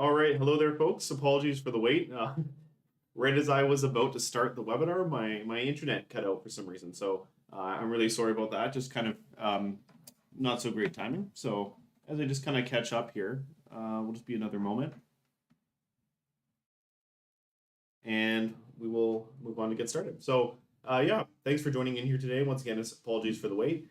All right, hello there, folks. Apologies for the wait. Right as I was about to start the webinar, my internet cut out for some reason. So I'm really sorry about that. Just kind of not so great timing. So as I just kind of catch up here, will just be another moment, and we will move on to get started. So yeah, thanks for joining in here today. Once again, apologies for the wait,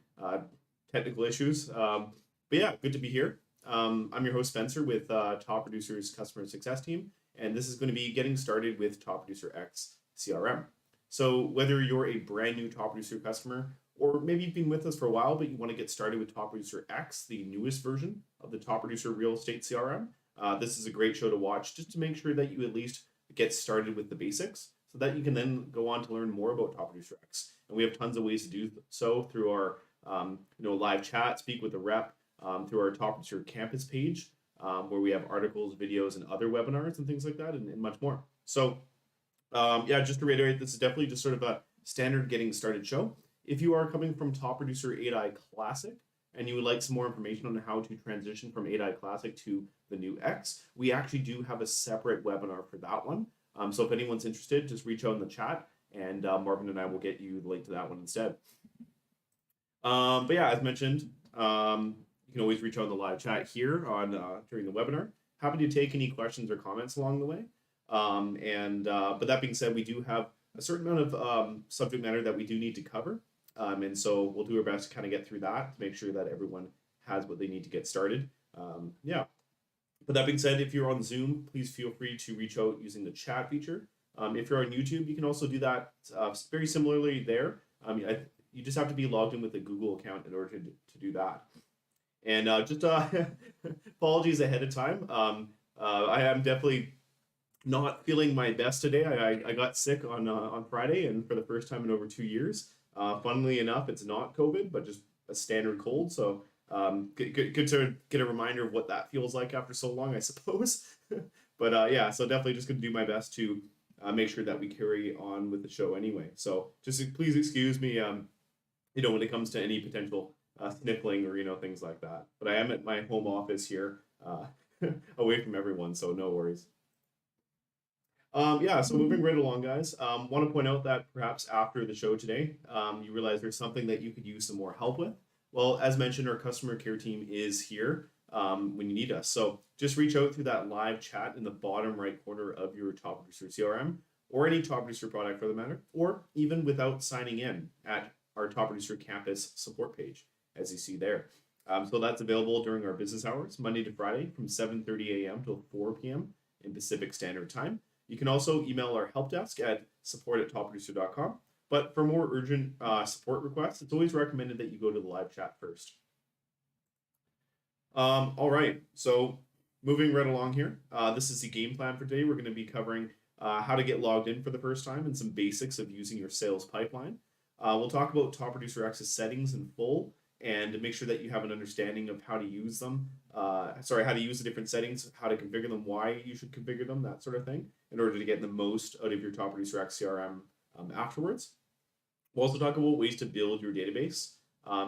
technical issues. But yeah, good to be here. I'm your host, Spencer, with Top Producer's Customer Success Team, and this is going to be getting started with Top Producer X CRM. So whether you're a brand new Top Producer customer, or maybe you've been with us for a while, but you want to get started with Top Producer X, the newest version of the Top Producer Real Estate CRM, this is a great show to watch just to make sure that you at least get started with the basics so that you can then go on to learn more about Top Producer X. And we have tons of ways to do so through our live chat, speak with a rep, through our Top Producer Campus page, where we have articles, videos, and other webinars and things like that, and much more. So yeah, just to reiterate, this is definitely just sort of a standard getting started show. If you are coming from Top Producer 8i Classic and you would like some more information on how to transition from 8i Classic to the new X, we actually do have a separate webinar for that one. So if anyone's interested, just reach out in the chat, and Marvin and I will get you the link to that one instead. But yeah, as mentioned, you can always reach out in the live chat here on during the webinar. Happy to take any questions or comments along the way. But that being said, we do have a certain amount of subject matter that we do need to cover. And so we'll do our best to kind of get through that to make sure that everyone has what they need to get started. Yeah. But that being said, if you're on Zoom, please feel free to reach out using the chat feature. If you're on YouTube, you can also do that very similarly there. You just have to be logged in with a Google account in order to do that. And just apologies ahead of time. I am definitely not feeling my best today. I got sick on Friday, and for the first time in over 2 years. Funnily enough, it's not COVID, but just a standard cold. So good to get a reminder of what that feels like after so long, I suppose. But yeah, so definitely just going to do my best to make sure that we carry on with the show anyway. So just please excuse me, when it comes to any potential sniffling or things like that. But I am at my home office here, away from everyone, so no worries. Yeah, so moving right along, guys. Want to point out that perhaps after the show today, you realize there's something that you could use some more help with. Well, as mentioned, our customer care team is here when you need us. So just reach out through that live chat in the bottom right corner of your Top Producer CRM, or any Top Producer product for the matter, or even without signing in at our Top Producer Campus support page, as you see there. So that's available during our business hours, Monday to Friday from 7:30 a.m. till 4 p.m. in Pacific Standard Time. You can also email our help desk at support@topproducer.com. But for more urgent support requests, it's always recommended that you go to the live chat first. All right, so moving right along here, this is the game plan for today. We're going to be covering how to get logged in for the first time and some basics of using your sales pipeline. We'll talk about Top Producer X's settings in full, and to make sure that you have an understanding of how to use them. How to use the different settings, how to configure them, why you should configure them, that sort of thing, in order to get the most out of your Top Producer X CRM afterwards. We'll also talk about ways to build your database.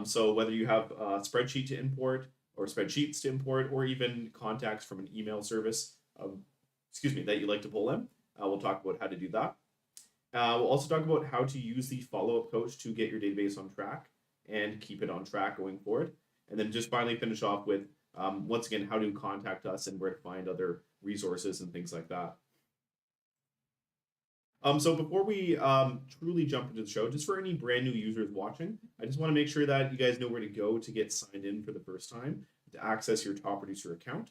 So whether you have a spreadsheet to import, or spreadsheets to import, or even contacts from an email service, that you like to pull in, we'll talk about how to do that. We'll also talk about how to use the follow-up coach to get your database on track and keep it on track going forward. And then just finally finish off with, once again, how to contact us and where to find other resources and things like that. So before we truly jump into the show, just for any brand new users watching, I just want to make sure that you guys know where to go to get signed in for the first time to access your Top Producer account.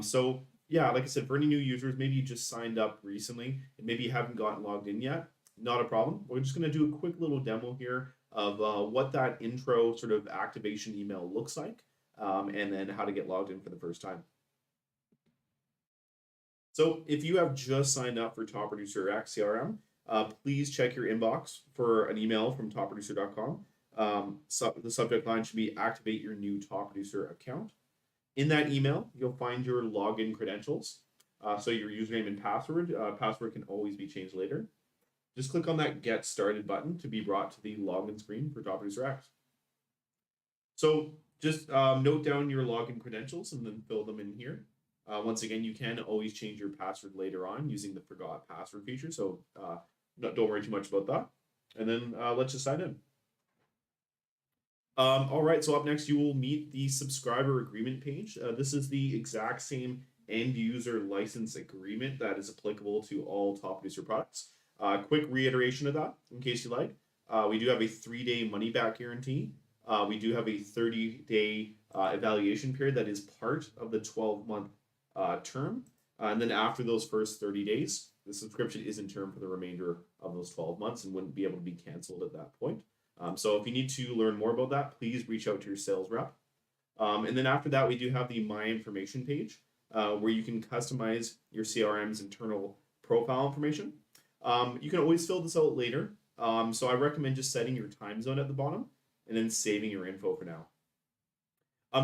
So yeah, like I said, for any new users, maybe you just signed up recently and maybe you haven't gotten logged in yet, not a problem. We're just going to do a quick little demo here of what that intro sort of activation email looks like, and then how to get logged in for the first time. So if you have just signed up for Top Producer X CRM, please check your inbox for an email from topproducer.com. So the subject line should be activate your new Top Producer account. In that email, you'll find your login credentials. So your username and password. Password can always be changed later. Just click on that Get Started button to be brought to the login screen for Top Producer X. So just note down your login credentials and then fill them in here. Once again, you can always change your password later on using the forgot password feature. So don't worry too much about that. And then let's just sign in. All right, so up next, you will meet the subscriber agreement page. This is the exact same end user license agreement that is applicable to all Top Producer products. Quick reiteration of that, in case you like. We do have a 3-day money back guarantee. We do have a 30-day evaluation period that is part of the 12-month term. And then after those first 30 days, the subscription is in term for the remainder of those 12 months and wouldn't be able to be canceled at that point. So if you need to learn more about that, please reach out to your sales rep. And then after that, we do have the My Information page where you can customize your CRM's internal profile information. You can always fill this out later. So I recommend just setting your time zone at the bottom and then saving your info for now.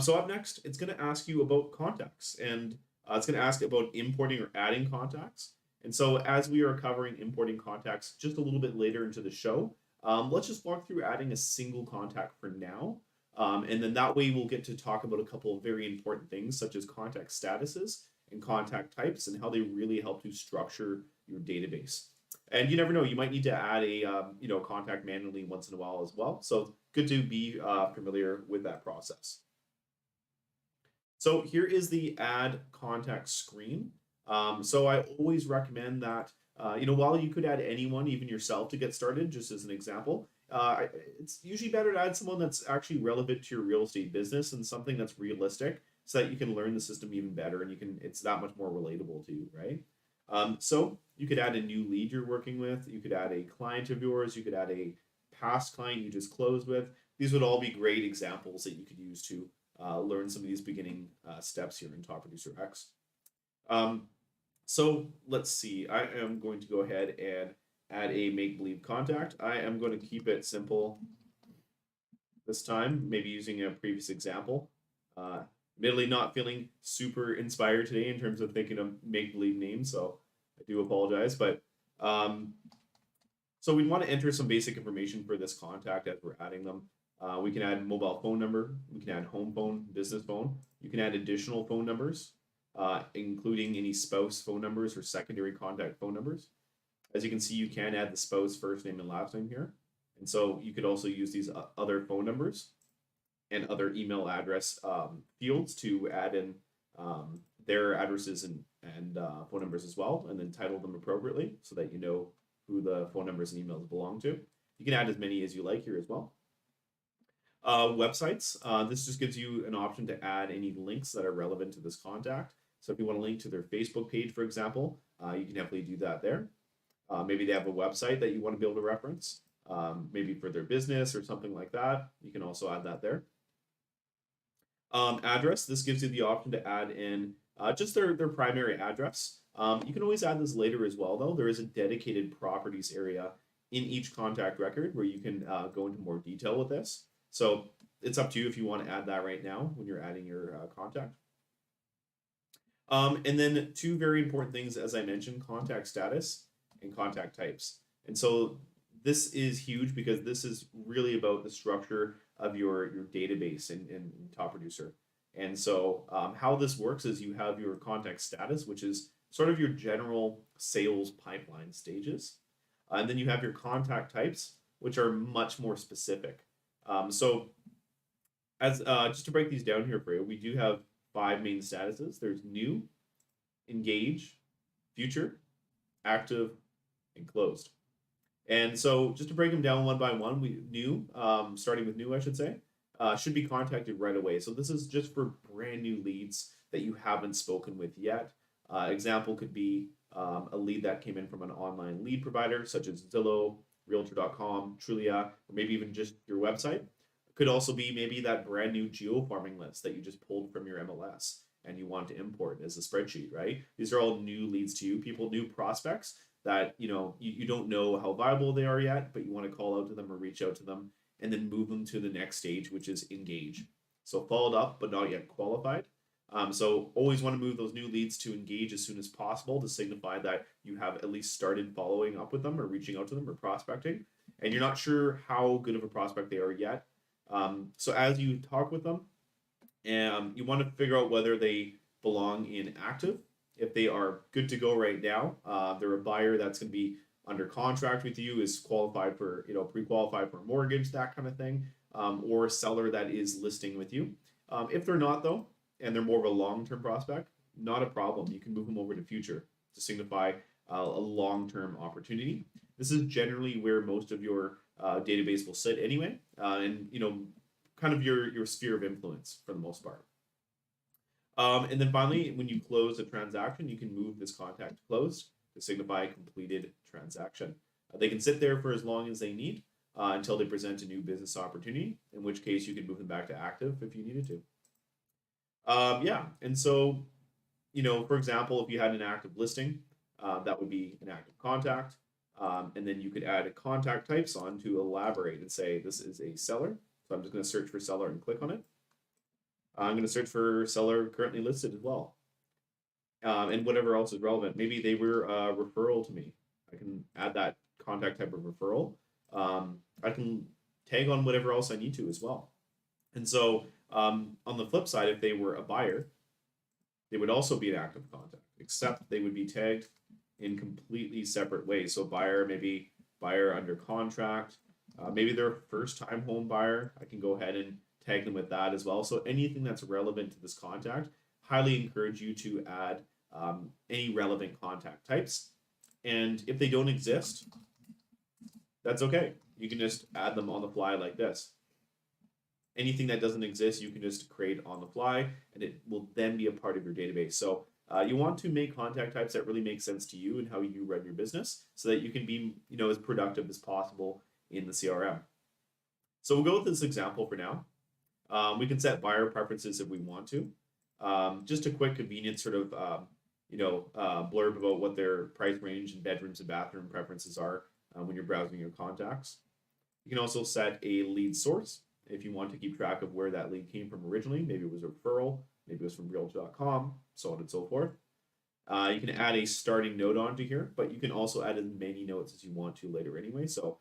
So up next, it's going to ask you about contacts, and it's going to ask about importing or adding contacts. And so as we are covering importing contacts just a little bit later into the show, let's just walk through adding a single contact for now. And then that way we'll get to talk about a couple of very important things such as contact statuses and contact types and how they really help to structure your database. And you never know, you might need to add a contact manually once in a while as well. So good to be familiar with that process. So here is the add contact screen. So I always recommend that, while you could add anyone, even yourself, to get started, just as an example, it's usually better to add someone that's actually relevant to your real estate business and something that's realistic so that you can learn the system even better and it's that much more relatable to you, right? So you could add a new lead you're working with. You could add a client of yours. You could add a past client you just closed with. These would all be great examples that you could use to learn some of these beginning steps here in Top Producer X. So let's see. I am going to go ahead and add a make-believe contact. I am going to keep it simple this time, maybe using a previous example. Admittedly, not feeling super inspired today in terms of thinking of make-believe names, so I do apologize. But so we'd want to enter some basic information for this contact as we're adding them. We can add mobile phone number. We can add home phone, business phone. You can add additional phone numbers, including any spouse phone numbers or secondary contact phone numbers. As you can see, you can add the spouse first name and last name here. And so you could also use these other phone numbers and other email address fields to add in their addresses and phone numbers as well, and then title them appropriately so that you know who the phone numbers and emails belong to. You can add as many as you like here as well. Websites. This just gives you an option to add any links that are relevant to this contact. So if you want to link to their Facebook page, for example, you can definitely do that there. Maybe they have a website that you want to be able to reference, maybe for their business or something like that. You can also add that there. Address. This gives you the option to add in just their primary address. You can always add this later as well, though. There is a dedicated properties area in each contact record where you can go into more detail with this. So it's up to you if you want to add that right now when you're adding your contact. And then two very important things, as I mentioned, contact status and contact types. And so this is huge because this is really about the structure of your database in Top Producer. And so how this works is you have your contact status, which is sort of your general sales pipeline stages. And then you have your contact types, which are much more specific. So as just to break these down here for you, we do have 5 main statuses. There's new, engage, future, active, and closed. And so just to break them down one by one, starting with new, I should say, should be contacted right away. So this is just for brand new leads that you haven't spoken with yet. Example could be a lead that came in from an online lead provider, such as Zillow, Realtor.com, Trulia, or maybe even just your website. It could also be maybe that brand new geofarming list that you just pulled from your MLS and you want to import as a spreadsheet, right? These are all new leads to you, new prospects that you don't know how viable they are yet, but you want to call out to them or reach out to them and then move them to the next stage, which is engage. So followed up, but not yet qualified. So always want to move those new leads to engage as soon as possible to signify that you have at least started following up with them or reaching out to them or prospecting. And you're not sure how good of a prospect they are yet. So as you talk with them, you want to figure out whether they belong in active. If they are good to go right now, they're a buyer that's going to be under contract with you, is qualified for, pre-qualified for a mortgage, that kind of thing, or a seller that is listing with you. If they're not though, and they're more of a long-term prospect, not a problem. You can move them over to future to signify a long-term opportunity. This is generally where most of your database will sit anyway, and kind of your sphere of influence for the most part. And then finally, when you close a transaction, you can move this contact to closed to signify a completed transaction. They can sit there for as long as they need until they present a new business opportunity, in which case you can move them back to active if you needed to. Yeah, and so, for example, if you had an active listing, that would be an active contact. And then you could add contact types on to elaborate and say, this is a seller. So I'm just going to search for seller and click on it. I'm going to search for seller currently listed as well. And whatever else is relevant. Maybe they were a referral to me. I can add that contact type of referral. I can tag on whatever else I need to as well. And so on the flip side, if they were a buyer, they would also be an active contact, except they would be tagged in completely separate ways. So buyer, maybe buyer under contract, maybe they're a first-time home buyer. I can go ahead and tag them with that as well. So anything that's relevant to this contact, highly encourage you to add any relevant contact types. And if they don't exist, that's okay. You can just add them on the fly like this. Anything that doesn't exist, you can just create on the fly, and it will then be a part of your database. So you want to make contact types that really make sense to you and how you run your business so that you can be as productive as possible in the CRM. So we'll go with this example for now. We can set buyer preferences if we want to. Just a quick convenient sort of blurb about what their price range and bedrooms and bathroom preferences are when you're browsing your contacts. You can also set a lead source if you want to keep track of where that lead came from originally. Maybe it was a referral, maybe it was from realtor.com, so on and so forth. You can add a starting note onto here, but you can also add as many notes as you want to later anyway. So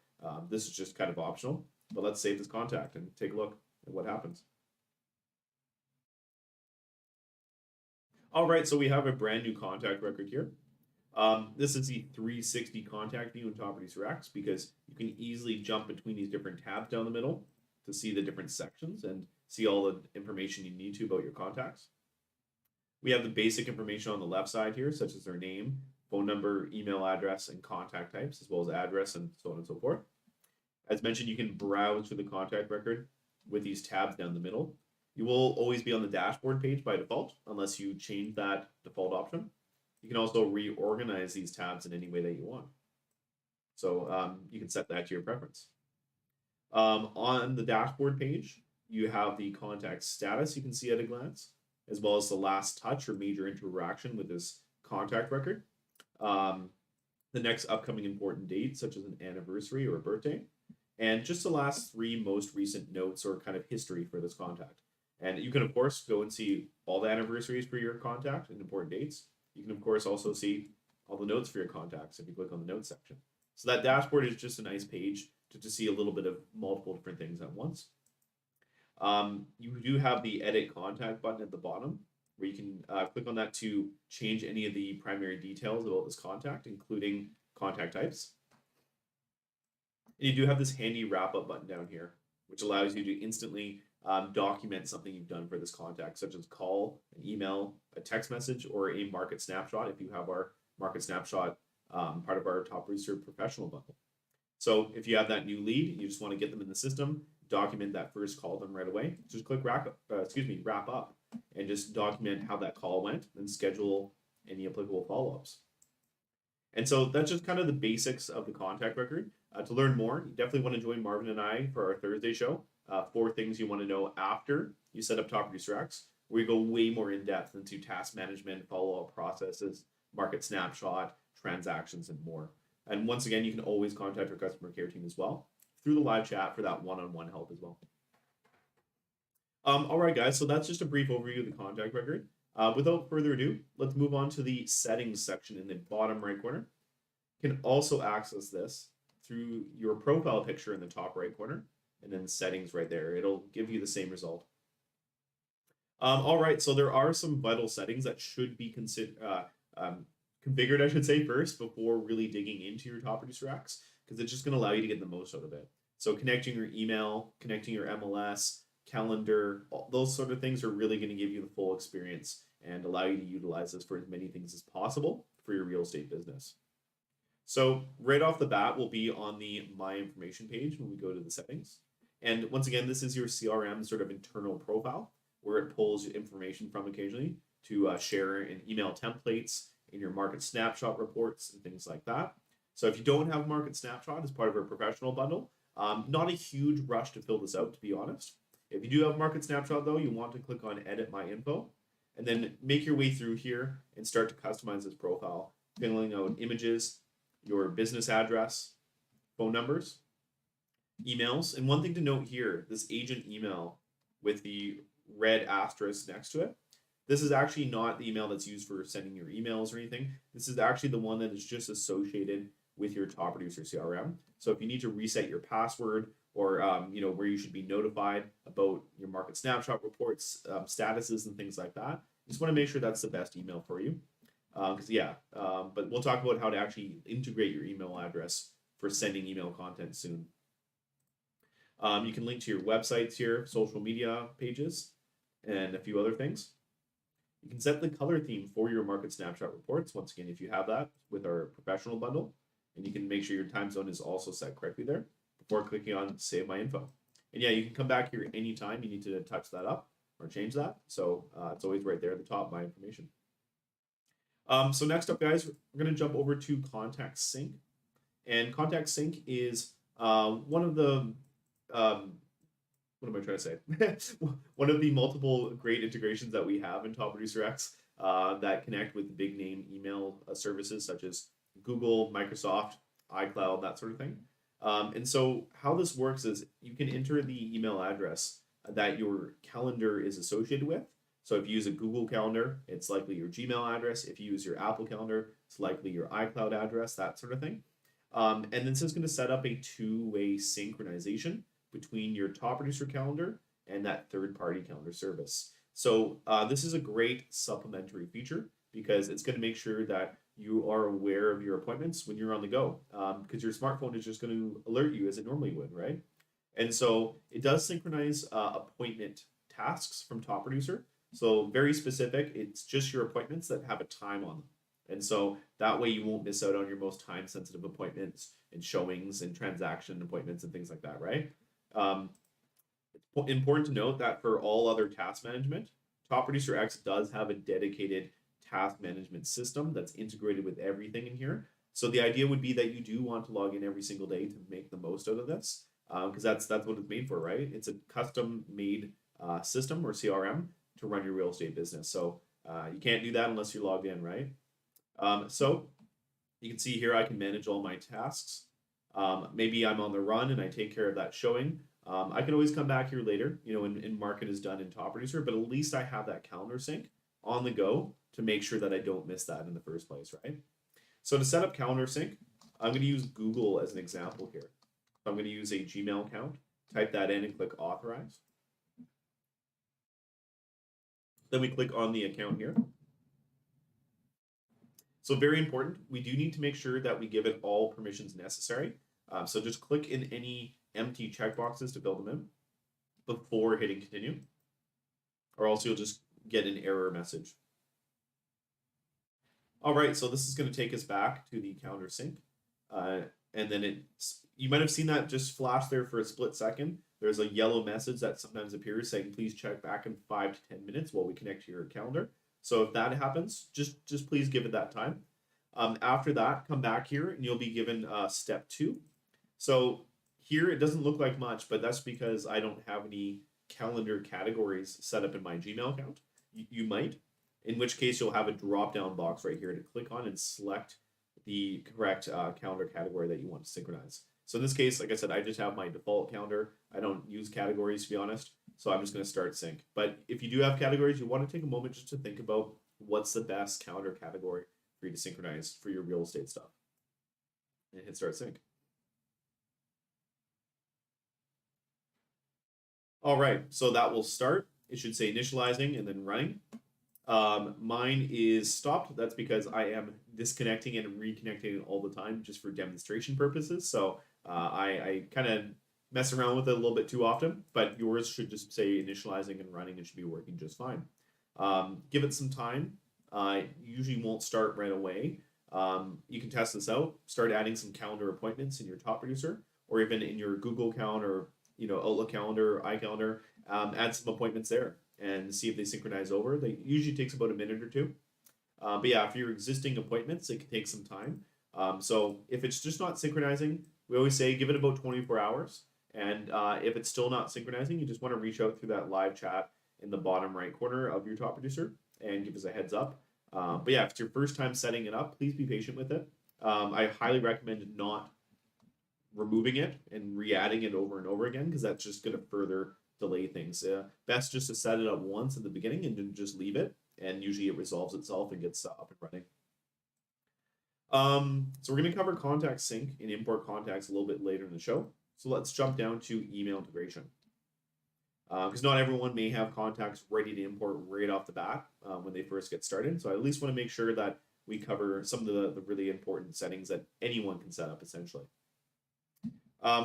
this is just kind of optional, but let's save this contact and take a look at what happens. All right, so we have a brand new contact record here. This is the 360 contact view in Producer X because you can easily jump between these different tabs down the middle to see the different sections and see all the information you need to about your contacts. We have the basic information on the left side here, such as their name, phone number, email address, and contact types, as well as address and so on and so forth. As mentioned, you can browse through the contact record with these tabs down the middle. You will always be on the dashboard page by default, unless you change that default option. You can also reorganize these tabs in any way that you want. So you can set that to your preference. On the dashboard page, you have the contact status you can see at a glance, as well as the last touch or major interaction with this contact record. The next upcoming important date, such as an anniversary or a birthday, and just the last 3 most recent notes or kind of history for this contact. And you can, of course, go and see all the anniversaries for your contact and important dates. You can, of course, also see all the notes for your contacts if you click on the notes section. So that dashboard is just a nice page to see a little bit of multiple different things at once. You do have the edit contact button at the bottom where you can click on that to change any of the primary details about this contact, including contact types. And you do have this handy wrap up button down here, which allows you to instantly document something you've done for this contact, such as call, an email, a text message, or a market snapshot if you have our market snapshot part of our Top Producer Professional bundle. So if you have that new lead, you just want to get them in the system, document that first call them right away. Just click wrap up, and just document how that call went and schedule any applicable follow-ups. And so that's just kind of the basics of the contact record. To learn more, you definitely want to join Marvin and I for our Thursday show. 4 things you want to know after you set up Top Producer X, where we go way more in depth into task management, follow-up processes, market snapshot, transactions, and more. And once again, you can always contact our customer care team as well through the live chat for that one-on-one help as well. All right, guys, so that's just a brief overview of the contact record. Without further ado, let's move on to the settings section in the bottom right corner. You can also access this through your profile picture in the top right corner, and then settings right there. It'll give you the same result. All right, so there are some vital settings that should be configured, I should say, first before really digging into your top producer X, because it's just going to allow you to get the most out of it. So connecting your email, connecting your MLS, calendar, all those sort of things are really going to give you the full experience and allow you to utilize this for as many things as possible for your real estate business. So right off the bat, we'll be on the My Information page when we go to the settings. And once again, this is your CRM sort of internal profile where it pulls information from occasionally to share in email templates, in your market snapshot reports, and things like that. So if you don't have market snapshot as part of a professional bundle, not a huge rush to fill this out, to be honest. If you do have market snapshot though, you want to click on edit my info and then make your way through here and start to customize this profile, filling out images, your business address, phone numbers, emails. And one thing to note here, this agent email with the red asterisk next to it, this is actually not the email that's used for sending your emails or anything. This is actually the one that is just associated with your top producer CRM. So if you need to reset your password or where you should be notified about your market snapshot reports, statuses, and things like that, you just want to make sure that's the best email for you. But we'll talk about how to actually integrate your email address for sending email content soon. You can link to your websites here, social media pages, and a few other things. You can set the color theme for your market snapshot reports, once again, if you have that with our professional bundle, and you can make sure your time zone is also set correctly there before clicking on Save My Info. And yeah, you can come back here anytime you need to touch that up or change that. So it's always right there at the top, My Information. So next up, guys, we're going to jump over to Contact Sync. And Contact Sync is one of the what am I trying to say? One of the multiple great integrations that we have in Top Producer X that connect with big name email services such as Google, Microsoft, iCloud, that sort of thing. And so how this works is you can enter the email address that your calendar is associated with. So if you use a Google Calendar, it's likely your Gmail address. If you use your Apple Calendar, it's likely your iCloud address, that sort of thing. And then this is going to set up a two-way synchronization between your top producer calendar and that third-party calendar service. So this is a great supplementary feature because it's going to make sure that you are aware of your appointments when you're on the go, because your smartphone is just going to alert you as it normally would, right? And so it does synchronize appointment tasks from top producer. So very specific, it's just your appointments that have a time on them. And so that way you won't miss out on your most time sensitive appointments and showings and transaction appointments and things like that, right? It's important to note that for all other task management, Top Producer X does have a dedicated task management system that's integrated with everything in here. So the idea would be that you do want to log in every single day to make the most out of this, because that's what it's made for, right? It's a custom made system or CRM to run your real estate business. So you can't do that unless you're logged in, right? So you can see here I can manage all my tasks. Maybe I'm on the run and I take care of that showing. I can always come back here later, and market is done in Top Producer, but at least I have that calendar sync on the go to make sure that I don't miss that in the first place, right? So to set up calendar sync, I'm going to use Google as an example here. So I'm going to use a Gmail account, type that in and click authorize. Then we click on the account here. So very important, we do need to make sure that we give it all permissions necessary. So just click in any empty checkboxes to fill them in before hitting continue, or else you'll just get an error message. All right, so this is going to take us back to the calendar sync. And then you might have seen that just flash there for a split second. There's a yellow message that sometimes appears saying, please check back in 5 to 10 minutes while we connect to your calendar. So if that happens, just please give it that time. After that, come back here and you'll be given step 2. So here it doesn't look like much, but that's because I don't have any calendar categories set up in my Gmail account. You might, in which case you'll have a drop-down box right here to click on and select the correct calendar category that you want to synchronize. So in this case, like I said, I just have my default calendar. I don't use categories, to be honest. So I'm just going to start sync. But if you do have categories, you want to take a moment just to think about what's the best calendar category for you to synchronize for your real estate stuff. And hit start sync. All right, so that will start. it should say initializing and then running. Mine is stopped. That's because I am disconnecting and reconnecting all the time just for demonstration purposes. So I kind of mess around with it a little bit too often, but yours should just say initializing and running. It should be working just fine. Give it some time. Usually won't start right away. You can test this out. Start adding some calendar appointments in your top producer, or even in your Google account or Outlook calendar, iCalendar. Add some appointments there and see if they synchronize over. They usually takes about a minute or two. But yeah, for your existing appointments, it can take some time. So if it's just not synchronizing, we always say give it about 24 hours. And if it's still not synchronizing, you just want to reach out through that live chat in the bottom right corner of your top producer and give us a heads up. But yeah, if it's your first time setting it up, please be patient with it. I highly recommend not removing it and re-adding it over and over again, because that's just going to further delay things. Best just to set it up once at the beginning and then just leave it, and usually it resolves itself and gets up and running. So we're going to cover contact sync and import contacts a little bit later in the show. So let's jump down to email integration. Because not everyone may have contacts ready to import right off the bat when they first get started. So I at least want to make sure that we cover some of the really important settings that anyone can set up essentially.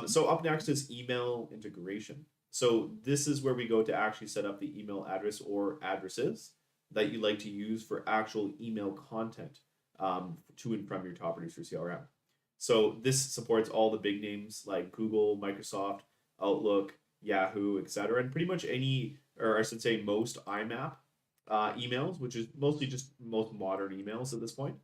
So up next is email integration. So this is where we go to actually set up the email address or addresses that you like to use for actual email content to and from your top producer CRM. So this supports all the big names like Google, Microsoft, Outlook, Yahoo, etc., and pretty much any, or I should say most IMAP emails, which is mostly just most modern emails at this point.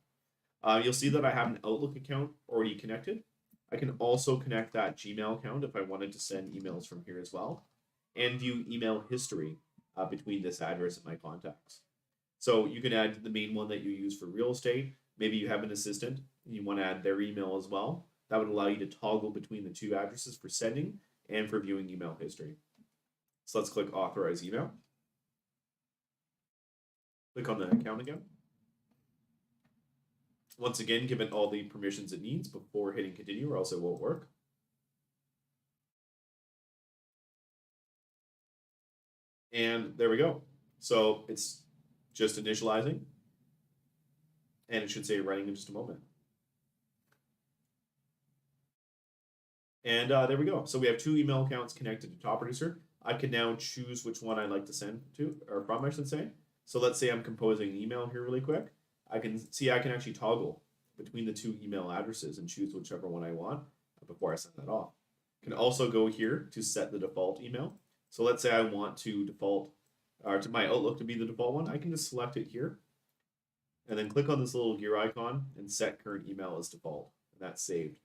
You'll see that I have an Outlook account already connected. I can also connect that Gmail account if I wanted to send emails from here as well, and view email history between this address and my contacts. So you can add the main one that you use for real estate. Maybe you have an assistant and you want to add their email as well. That would allow you to toggle between the two addresses for sending and for viewing email history. So let's click authorize email. Click on the account again. Once again, give it all the permissions it needs before hitting continue, or else it won't work. And there we go. So it's just initializing, and it should say running in just a moment. And there we go. So we have two email accounts connected to top producer. I can now choose which one I'd like to send to, or from, I should say. So let's say I'm composing an email here really quick. I can actually toggle between the two email addresses and choose whichever one I want before I send that off. I can also go here to set the default email. So let's say I want to default, or to my Outlook to be the default one. I can just select it here and then click on this little gear icon and set current email as default, and that's saved.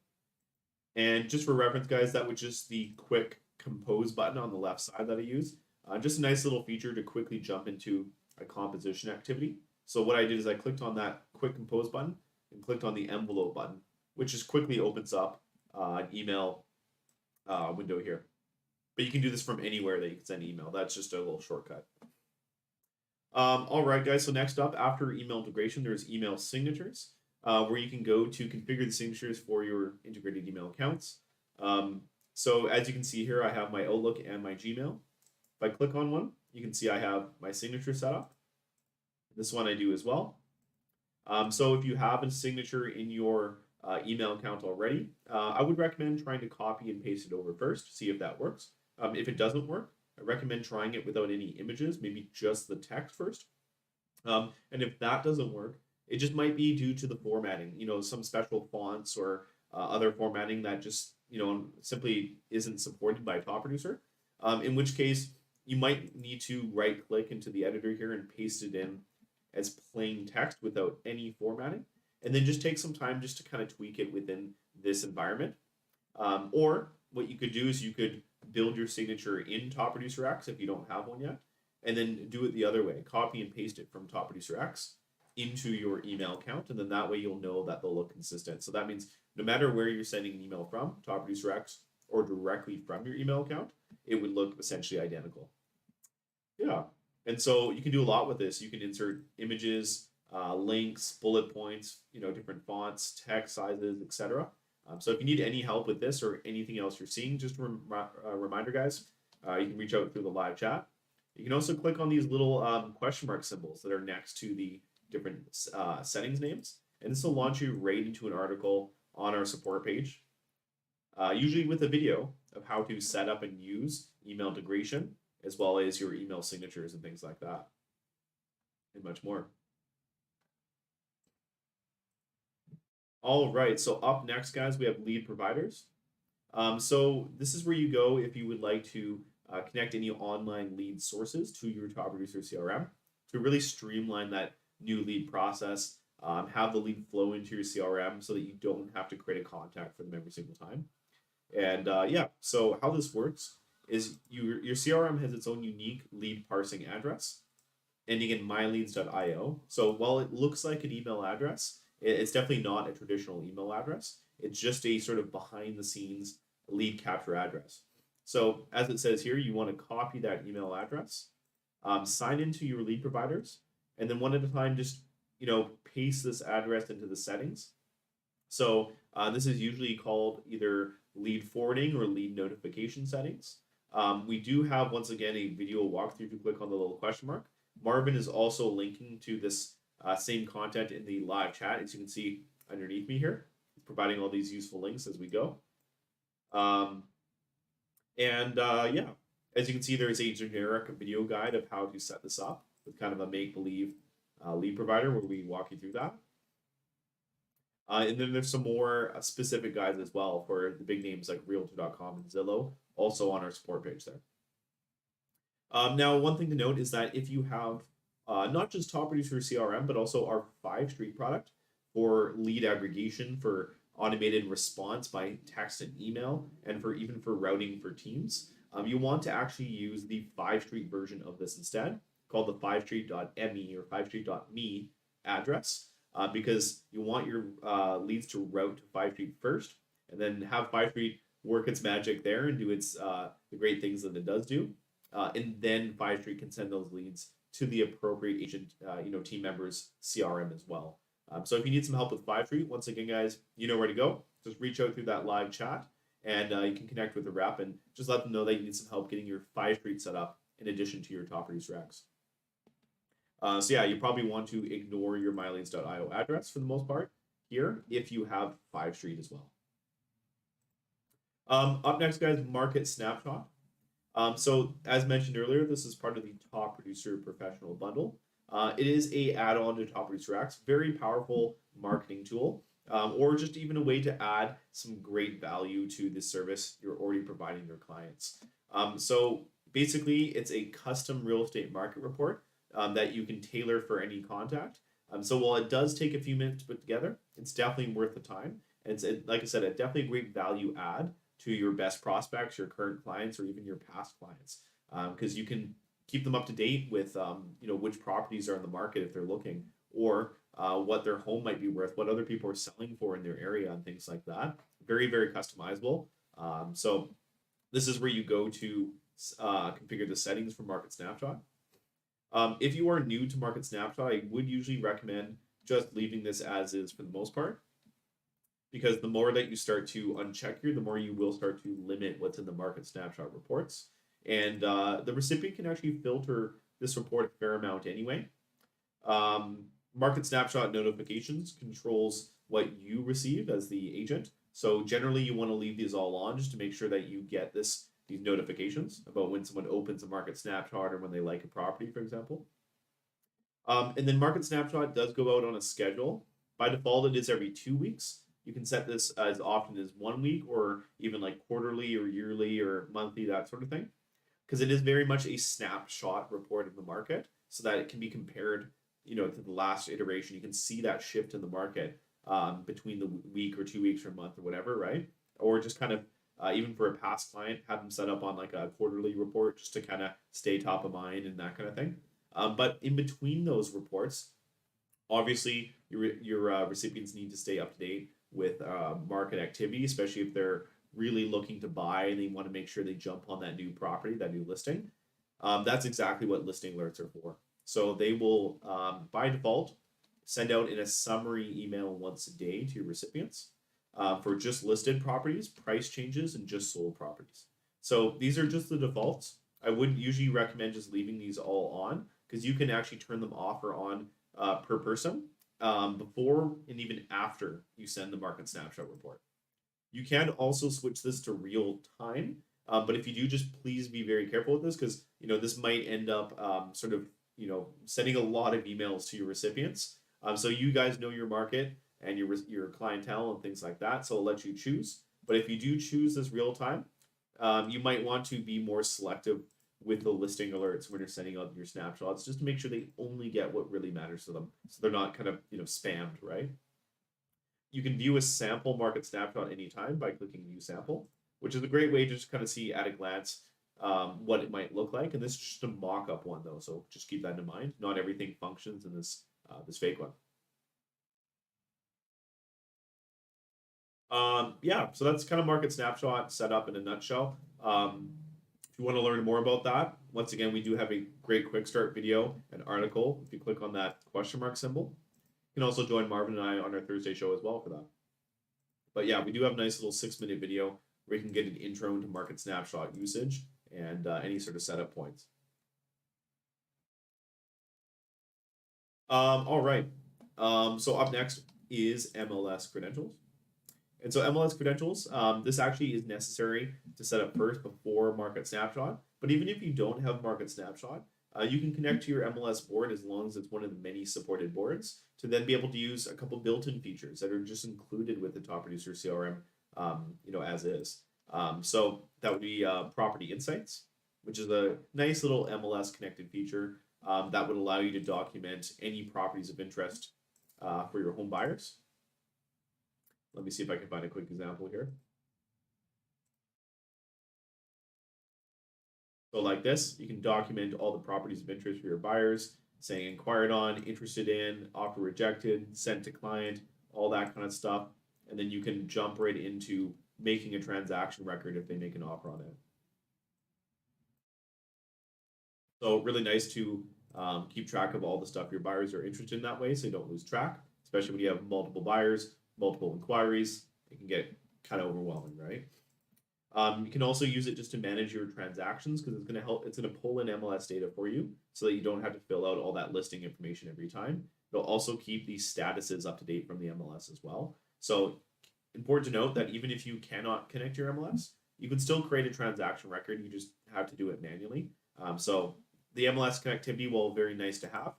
And just for reference, guys, that was just the quick compose button on the left side that I use. Just a nice little feature to quickly jump into a composition activity. So what I did is I clicked on that quick compose button and clicked on the envelope button, which just quickly opens up an email window here. But you can do this from anywhere that you can send email. That's just a little shortcut. All right, guys. So next up, after email integration, there's email signatures, where you can go to configure the signatures for your integrated email accounts. So as you can see here, I have my Outlook and my Gmail. If I click on one, you can see I have my signature set up. This one I do as well. So if you have a signature in your email account already, I would recommend trying to copy and paste it over first, see if that works. If it doesn't work, I recommend trying it without any images, maybe just the text first. And if that doesn't work, it just might be due to the formatting, some special fonts or other formatting that just, simply isn't supported by top producer. In which case, you might need to right click into the editor here and paste it in as plain text without any formatting, and then just take some time just to kind of tweak it within this environment. Or what you could do is you could build your signature in Top Producer X if you don't have one yet, and then do it the other way. Copy and paste it from Top Producer X into your email account, and then that way you'll know that they'll look consistent. So that means no matter where you're sending an email from, Top Producer X, or directly from your email account, it would look essentially identical. Yeah. And so you can do a lot with this. You can insert images, links, bullet points, different fonts, text sizes, etc. So if you need any help with this or anything else you're seeing, just a reminder, guys, you can reach out through the live chat. You can also click on these little question mark symbols that are next to the different settings names, and this will launch you right into an article on our support page, usually with a video of how to set up and use email integration, as well as your email signatures and things like that, and much more. All right, so up next, guys, we have lead providers. So this is where you go if you would like to connect any online lead sources to your top producer CRM to really streamline that new lead process, have the lead flow into your CRM so that you don't have to create a contact for them every single time. And yeah, so how this works is your CRM has its own unique lead parsing address ending in myleads.io. So while it looks like an email address, it's definitely not a traditional email address. It's just a sort of behind the scenes lead capture address. So as it says here, you want to copy that email address, sign into your lead providers, and then one at a time, just paste this address into the settings. So this is usually called either lead forwarding or lead notification settings. We do have, once again, a video walkthrough if you click on the little question mark. Marvin is also linking to this same content in the live chat, as you can see underneath me here. He's providing all these useful links as we go. Yeah, as you can see, there is a generic video guide of how to set this up with kind of a make-believe lead provider where we walk you through that. And then there's some more specific guides as well for the big names like Realtor.com and Zillow, also on our support page there. Now, one thing to note is that if you have not just Top Producer CRM, but also our 5 Street product for lead aggregation, for automated response by text and email, and even for routing for teams, you want to actually use the 5 Street version of this instead, called the 5street.me or 5street.me address, because you want your leads to route to 5 Street first, and then have 5 Street work its magic there and do its the great things that it does do. And then 5 Street can send those leads to the appropriate agent, team members' CRM as well. So if you need some help with 5 Street, once again, guys, you know where to go. Just reach out through that live chat, and you can connect with the rep and just let them know that you need some help getting your 5 Street set up in addition to your Top Producer X. So yeah, you probably want to ignore your myleads.io address for the most part here if you have 5 Street as well. Up next, guys, Market Snapshot. So as mentioned earlier, this is part of the Top Producer Professional Bundle. It is a add-on to Top Producer X, very powerful marketing tool, or just even a way to add some great value to the service you're already providing your clients. So basically, it's a custom real estate market report that you can tailor for any contact. So while it does take a few minutes to put together, it's definitely worth the time. And it's, like I said, a definitely a great value add to your best prospects, your current clients, or even your past clients, because you can keep them up to date with which properties are in the market if they're looking, or what their home might be worth, what other people are selling for in their area, and things like that. Very, very customizable. So this is where you go to configure the settings for Market Snapshot. If you are new to Market Snapshot, I would usually recommend just leaving this as is for the most part, because the more that you start to uncheck here, the more you will start to limit what's in the Market Snapshot reports. And the recipient can actually filter this report a fair amount anyway. Market Snapshot notifications controls what you receive as the agent. So generally you want to leave these all on just to make sure that you get these notifications about when someone opens a Market Snapshot or when they like a property, for example. And then Market Snapshot does go out on a schedule. By default, it is every 2 weeks. You can set this as often as 1 week, or even like quarterly or yearly or monthly, that sort of thing, because it is very much a snapshot report of the market, so that it can be compared, to the last iteration. You can see that shift in the market between the week or 2 weeks or a month or whatever, right? Or just kind of even for a past client, have them set up on like a quarterly report just to kind of stay top of mind and that kind of thing. But in between those reports, obviously your recipients need to stay up to date with market activity, especially if they're really looking to buy and they want to make sure they jump on that new property, that new listing. That's exactly what listing alerts are for. So they will, by default, send out in a summary email once a day to your recipients for just listed properties, price changes, and just sold properties. So these are just the defaults. I wouldn't usually recommend just leaving these all on because you can actually turn them off or on per person before and even after you send the market snapshot report. You can also switch this to real time, but if you do, just please be very careful with this because this might end up sort of sending a lot of emails to your recipients. So you guys know your market and your clientele and things like that. So I'll let you choose. But if you do choose this real time, you might want to be more selective with the listing alerts when you're sending out your snapshots, just to make sure they only get what really matters to them, so they're not kind of spammed, right? You can view a sample market snapshot anytime by clicking View Sample, which is a great way to just kind of see at a glance what it might look like. And this is just a mock-up one, though, so just keep that in mind. Not everything functions in this fake one. Yeah, so that's kind of market snapshot set up in a nutshell. If you want to learn more about that, once again, we do have a great quick start video and article. If you click on that question mark symbol, you can also join Marvin and I on our Thursday show as well for that. But yeah, we do have a nice little 6-minute video where you can get an intro into market snapshot usage and any sort of setup points. All right. So up next is MLS credentials. And so MLS credentials, this actually is necessary to set up first before Market Snapshot. But even if you don't have Market Snapshot, you can connect to your MLS board as long as it's one of the many supported boards to then be able to use a couple built-in features that are just included with the Top Producer CRM, as is. So that would be Property Insights, which is a nice little MLS connected feature that would allow you to document any properties of interest for your home buyers. Let me see if I can find a quick example here. So like this, you can document all the properties of interest for your buyers, saying inquired on, interested in, offer rejected, sent to client, all that kind of stuff. And then you can jump right into making a transaction record if they make an offer on it. So really nice to keep track of all the stuff your buyers are interested in that way so you don't lose track, especially when you have multiple buyers, multiple inquiries. It can get kind of overwhelming, right? You can also use it just to manage your transactions because it's going to help. It's going to pull in MLS data for you so that you don't have to fill out all that listing information every time. It'll also keep these statuses up to date from the MLS as well. So important to note that even if you cannot connect your MLS, you can still create a transaction record. You just have to do it manually. So the MLS connectivity, while very nice to have,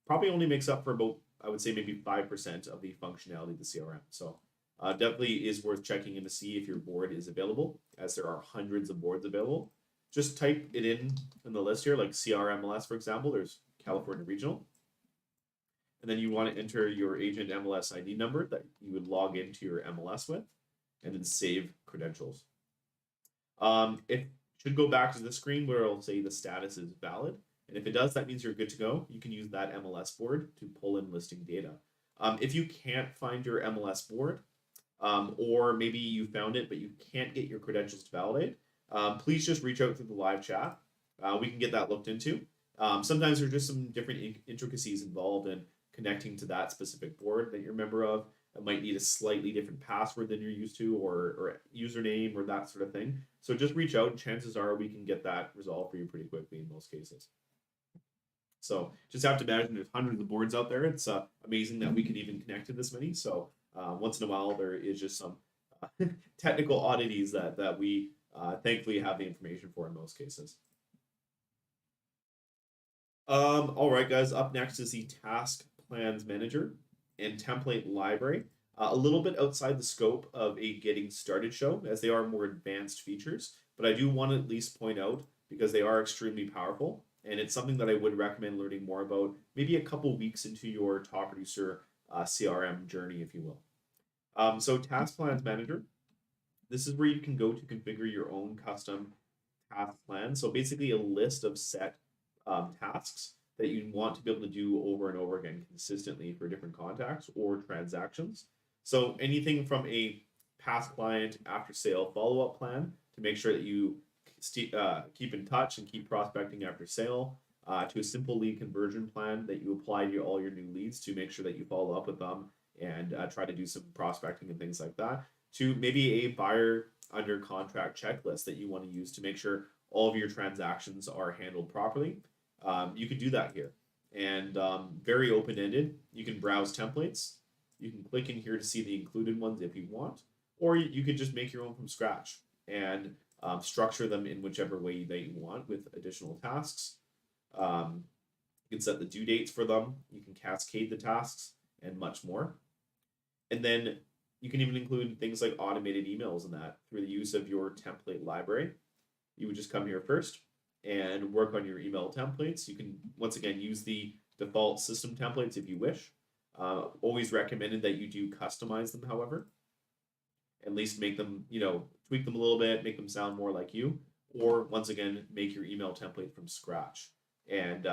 probably only makes up for about, I would say, maybe 5% of the functionality of the CRM. So definitely is worth checking in to see if your board is available, as there are hundreds of boards available. Just type it in the list here, like CRMLS, for example. There's California Regional. And then you want to enter your agent MLS ID number that you would log into your MLS with, and then save credentials. It should go back to the screen where it'll say the status is valid. And if it does, that means you're good to go. You can use that MLS board to pull in listing data. If you can't find your MLS board, or maybe you found it but you can't get your credentials to validate, please just reach out through the live chat. We can get that looked into. Sometimes there's just some different intricacies involved in connecting to that specific board that you're a member of. It might need a slightly different password than you're used to, or username, or that sort of thing. So just reach out, and chances are we can get that resolved for you pretty quickly in most cases. So just have to imagine there's hundreds of boards out there. It's amazing that we can even connect to this many. So once in a while, there is just some technical oddities that we thankfully have the information for in most cases. All right, guys. Up next is the Task Plans Manager and Template Library. A little bit outside the scope of a getting started show, as they are more advanced features, but I do want to at least point out because they are extremely powerful, and it's something that I would recommend learning more about maybe a couple weeks into your Top Producer CRM journey, if you will. So Task Plans Manager, this is where you can go to configure your own custom task plan. So basically a list of set tasks that you want to be able to do over and over again consistently for different contacts or transactions. So anything from a past client after sale follow-up plan to make sure that you keep in touch and keep prospecting after sale, to a simple lead conversion plan that you apply to all your new leads to make sure that you follow up with them and try to do some prospecting and things like that, to maybe a buyer under contract checklist that you want to use to make sure all of your transactions are handled properly, you can do that here. And very open-ended. You can browse templates. You can click in here to see the included ones if you want, or you could just make your own from scratch and structure them in whichever way that you want with additional tasks. You can set the due dates for them. You can cascade the tasks and much more. And then you can even include things like automated emails in that through the use of your template library. You would just come here first and work on your email templates. You can, once again, use the default system templates if you wish. Always recommended that you do customize them, however. At least make them, tweak them a little bit, make them sound more like you. Or, once again, make your email template from scratch and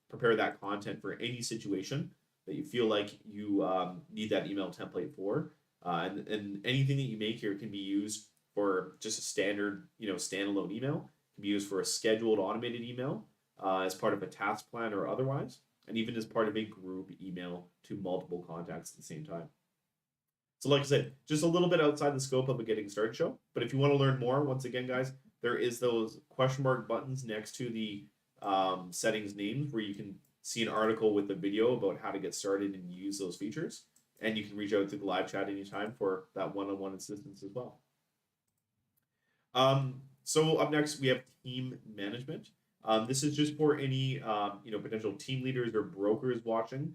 prepare that content for any situation that you feel like you need that email template for. And anything that you make here can be used for just a standard, standalone email. It can be used for a scheduled automated email as part of a task plan or otherwise, and even as part of a group email to multiple contacts at the same time. So like I said, just a little bit outside the scope of a getting started show. But if you want to learn more, once again, guys, there is those question mark buttons next to the settings names where you can see an article with a video about how to get started and use those features. And you can reach out through the live chat anytime for that one-on-one assistance as well. So up next, we have team management. This is just for any potential team leaders or brokers watching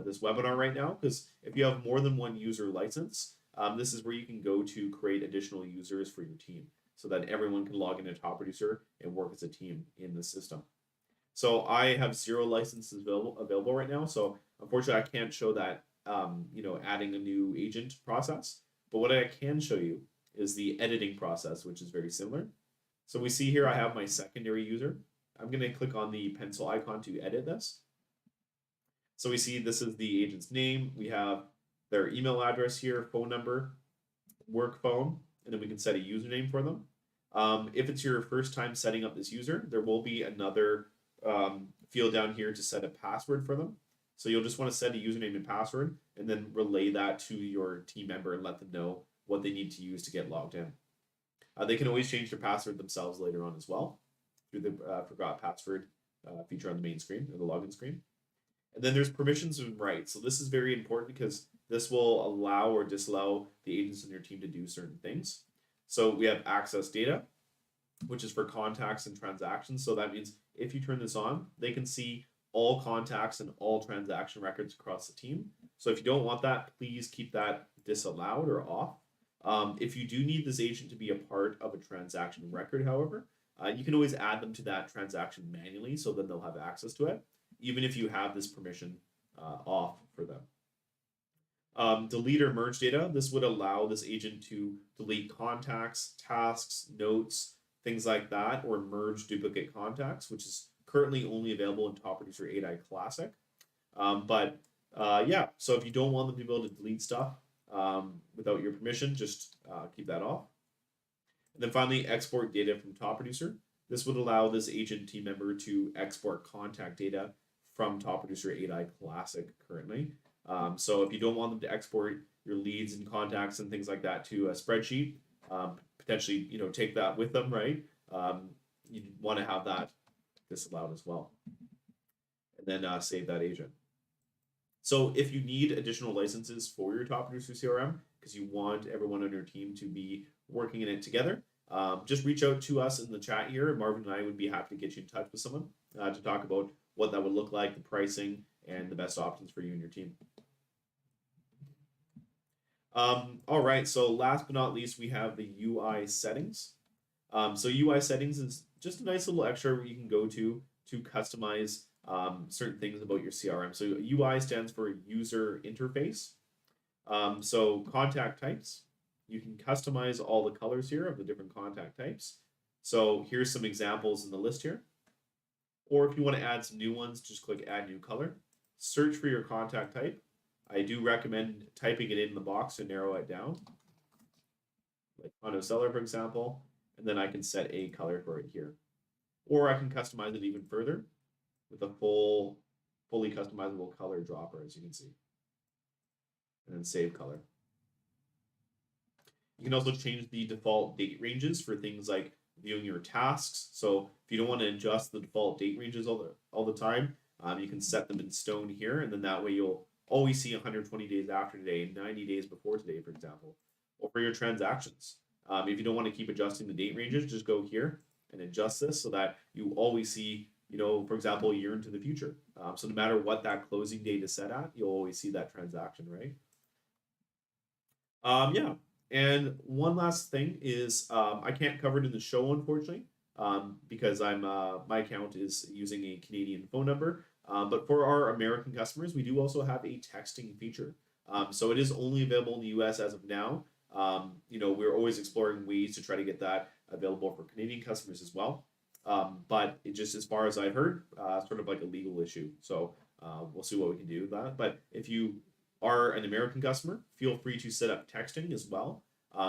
this webinar right now, because if you have more than one user license, this is where you can go to create additional users for your team so that everyone can log into Top Producer and work as a team in the system. So I have 0 licenses available right now, so unfortunately I can't show that adding a new agent process. But what I can show you is the editing process, which is very similar. So we see here I have my secondary user. I'm going to click on the pencil icon to edit this. So we see this is the agent's name. We have their email address here, phone number, work phone, and then we can set a username for them. If it's your first time setting up this user, there will be another field down here to set a password for them. So you'll just want to set a username and password and then relay that to your team member and let them know what they need to use to get logged in. They can always change their password themselves later on as well through the forgot password feature on the main screen or the login screen. And then there's permissions and rights. So this is very important because this will allow or disallow the agents in your team to do certain things. So we have access data, which is for contacts and transactions. So that means if you turn this on, they can see all contacts and all transaction records across the team. So if you don't want that, please keep that disallowed or off. If you do need this agent to be a part of a transaction record, however, you can always add them to that transaction manually so then they'll have access to it, even if you have this permission off for them. Delete or merge data. This would allow this agent to delete contacts, tasks, notes, things like that, or merge duplicate contacts, which is currently only available in Top Producer 8i Classic. So if you don't want them to be able to delete stuff without your permission, just keep that off. And then finally, export data from Top Producer. This would allow this agent team member to export contact data from Top Producer 8i Classic currently. So if you don't want them to export your leads and contacts and things like that to a spreadsheet, potentially take that with them, right? You want to have that disallowed as well. And then save that agent. So if you need additional licenses for your Top Producer CRM, because you want everyone on your team to be working in it together, just reach out to us in the chat here. Marvin and I would be happy to get you in touch with someone to talk about what that would look like, the pricing, and the best options for you and your team. All right, so last but not least, we have the UI settings. So UI settings is just a nice little extra where you can go to customize certain things about your CRM. So UI stands for user interface. So contact types, you can customize all the colors here of the different contact types. So here's some examples in the list here. Or if you want to add some new ones, just click add new color. Search for your contact type. I do recommend typing it in the box to narrow it down. Like condo seller, for example. And then I can set a color for it here. Or I can customize it even further with a fully customizable color dropper, as you can see. And then save color. You can also change the default date ranges for things like viewing your tasks. So if you don't want to adjust the default date ranges all the time, you can set them in stone here, and then that way you'll always see 120 days after today, 90 days before today, for example. Or for your transactions. If you don't want to keep adjusting the date ranges, just go here and adjust this so that you always see, for example, a year into the future. So no matter what that closing date is set at, you'll always see that transaction, right? Yeah. And one last thing is I can't cover it in the show, unfortunately, because my account is using a Canadian phone number. But for our American customers, we do also have a texting feature. So it is only available in the US as of now. We're always exploring ways to try to get that available for Canadian customers as well. But it just, as far as I've heard, sort of like a legal issue. So we'll see what we can do with that. But if you are an American customer, feel free to set up texting as well,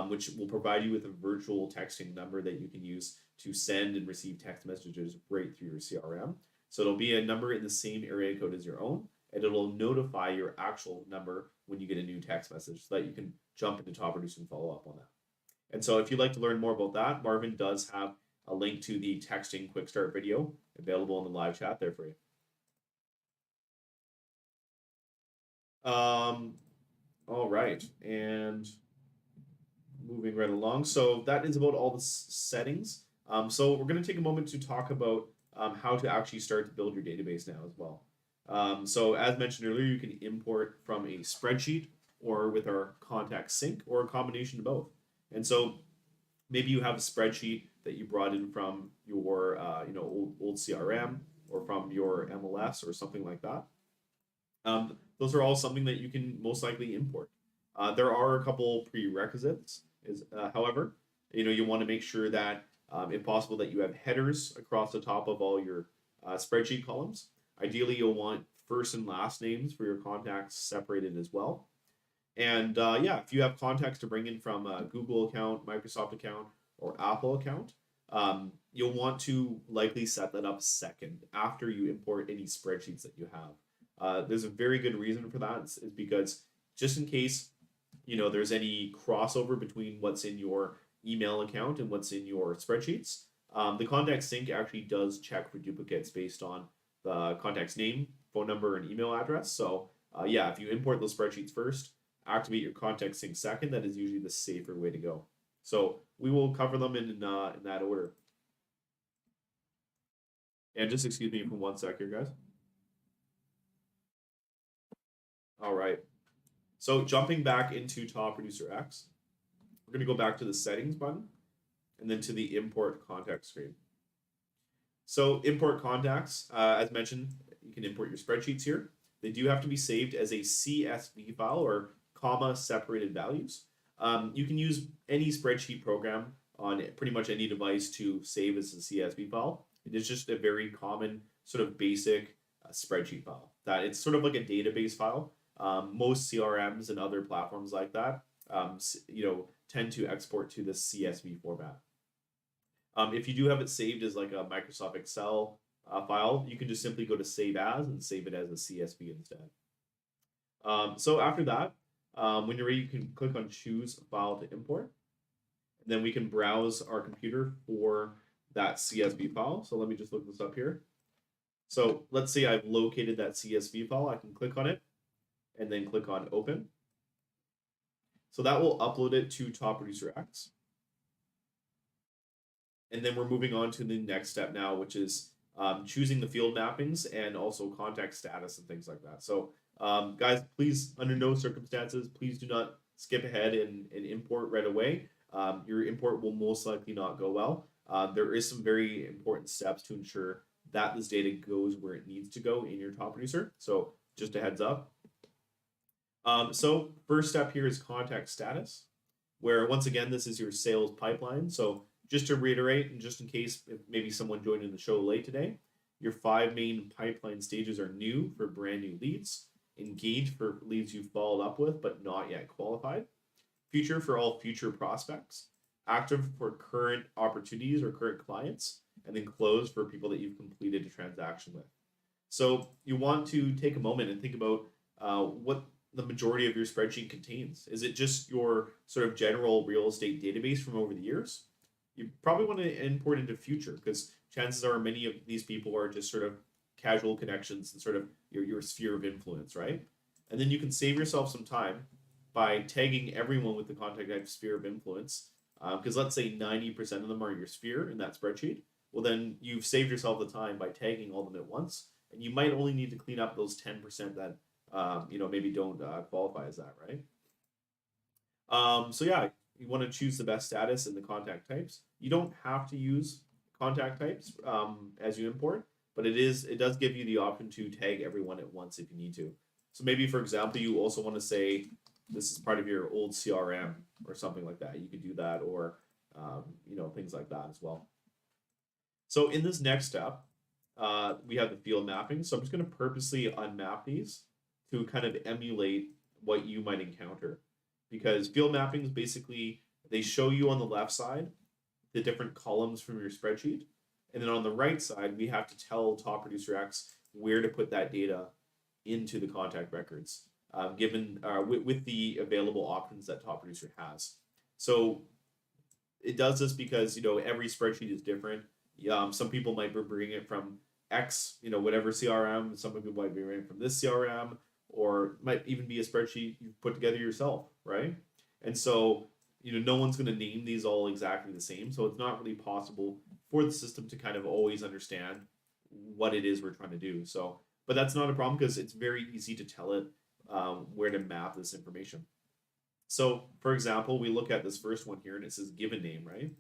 which will provide you with a virtual texting number that you can use to send and receive text messages right through your CRM. So it'll be a number in the same area code as your own, and it'll notify your actual number when you get a new text message so that you can jump into Top Producer and follow up on that. And so if you'd like to learn more about that, Marvin does have a link to the texting quick start video available in the live chat there for you. All right, and moving right along. So that is about all the settings. So we're going to take a moment to talk about how to actually start to build your database now as well. So as mentioned earlier, you can import from a spreadsheet or with our contact sync or a combination of both. And so maybe you have a spreadsheet that you brought in from your old CRM or from your MLS or something like that. Those are all something that you can most likely import. There are a couple prerequisites. However, you want to make sure that, if possible, that you have headers across the top of all your spreadsheet columns. Ideally, you'll want first and last names for your contacts separated as well. And if you have contacts to bring in from a Google account, Microsoft account, or Apple account, you'll want to likely set that up second after you import any spreadsheets that you have. There's a very good reason for that. It's because just in case there's any crossover between what's in your email account and what's in your spreadsheets, the contact sync actually does check for duplicates based on the contact's name, phone number, and email address. So if you import those spreadsheets first, activate your contact sync second, that is usually the safer way to go. So we will cover them in that order. And just excuse me for 1 sec here, guys. All right. So jumping back into Top Producer X, we're going to go back to the settings button and then to the import contact screen. So import contacts, as mentioned, you can import your spreadsheets here. They do have to be saved as a CSV file or comma separated values. You can use any spreadsheet program on pretty much any device to save as a CSV file. It is just a very common sort of basic spreadsheet file. That it's sort of like a database file. Most CRMs and other platforms like that, tend to export to the CSV format. If you do have it saved as like a Microsoft Excel file, you can just simply go to Save As and save it as a CSV instead. So after that, when you're ready, you can click on Choose File to Import. And then we can browse our computer for that CSV file. So let me just look this up here. So let's say I've located that CSV file. I can click on it and then click on Open. So that will upload it to Top Producer X. And then we're moving on to the next step now, which is choosing the field mappings and also contact status and things like that. So guys, please, under no circumstances, please do not skip ahead and import right away. Your import will most likely not go well. There is some very important steps to ensure that this data goes where it needs to go in your Top Producer. So just a heads up. So first step here is contact status, where once again, this is your sales pipeline. So just to reiterate, and just in case if maybe someone joined in the show late today, your 5 main pipeline stages are new for brand new leads, engaged for leads you've followed up with but not yet qualified, future for all future prospects, active for current opportunities or current clients, and then close for people that you've completed a transaction with. So you want to take a moment and think about what the majority of your spreadsheet contains. Is it just your sort of general real estate database from over the years? you probably want to import into future because chances are many of these people are just sort of casual connections and sort of your sphere of influence, right? And then you can save yourself some time by tagging everyone with the contact type sphere of influence. Because let's say 90% of them are your sphere in that spreadsheet. Well, then you've saved yourself the time by tagging all of them at once. And you might only need to clean up those 10% that, maybe don't qualify as that, right? So yeah, you want to choose the best status in the contact types. You don't have to use contact types as you import, but it does give you the option to tag everyone at once if you need to. So maybe for example, you also want to say this is part of your old CRM or something like that. You could do that, or things like that as well. So in this next step, we have the field mapping. So I'm just going to purposely unmap these to kind of emulate what you might encounter, because field mappings basically they show you on the left side the different columns from your spreadsheet, and then on the right side we have to tell Top Producer X where to put that data into the contact records, given with the available options that Top Producer has. So it does this because every spreadsheet is different. Some people might be bringing it from X, whatever CRM. Some people might be bringing it from this CRM, or might even be a spreadsheet you've put together yourself, right? And so no one's going to name these all exactly the same, so it's not really possible for the system to kind of always understand what it is we're trying to do. So, but that's not a problem because it's very easy to tell it where to map this information. So, for example, we look at this first one here, and it says given name, right?